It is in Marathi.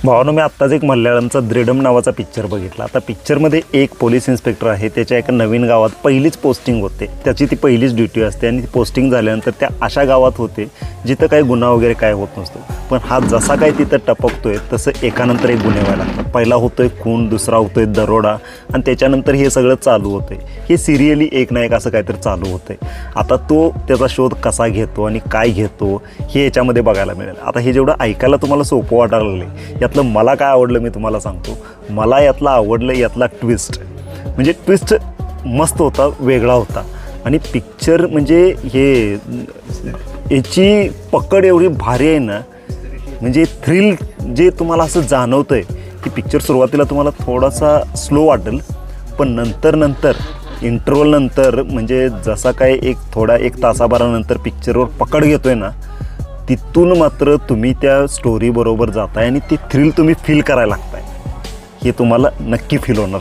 भावानो, मी आत्ताच एक मल्याळमचा द्रीडम नावाचा पिक्चर बघितला. आता पिक्चरमध्ये एक पोलीस इन्स्पेक्टर आहे, त्याच्या एका नवीन गावात पहिलीच पोस्टिंग होते, त्याची ती पहिलीच ड्युटी असते आणि पोस्टिंग झाल्यानंतर त्या अशा गावात होते जिथं काही गुन्हा वगैरे काय होत नसतो. पण हा जसा काय तिथं टपकतोय तसं एकानंतर एक गुन्हे व्हायला लागतात. पहिला होतोय खून, दुसरा होतोय दरोडा आणि त्याच्यानंतर हे सगळं चालू होतंय. हे सिरियली एक ना एक असं काहीतरी चालू होतंय. आता तो त्याचा शोध कसा घेतो आणि काय घेतो हे याच्यामध्ये बघायला मिळेल. आता हे जेवढं ऐकायला तुम्हाला सोपं वाटायला लागले, यातलं मला काय आवडलं मी तुम्हाला सांगतो. मला यातलं आवडलं यातला ट्विस्ट. म्हणजे ट्विस्ट मस्त होता, वेगळा होता. आणि पिक्चर म्हणजे हे याची पकड एवढी भारी आहे ना, म्हणजे थ्रिल जे तुम्हाला असं जाणवतं आहे की पिक्चर सुरुवातीला तुम्हाला थोडासा स्लो वाटेल, पण नंतर इंटरवलनंतर म्हणजे जसा काय एक तासाभरानंतर पिक्चरवर पकड घेतो आहे ना, तिथून मात्र तुम्ही त्या स्टोरीबरोबर जाताय आणि ती थ्रिल तुम्ही फील करायला लागताय. हे तुम्हाला नक्की फील होणार.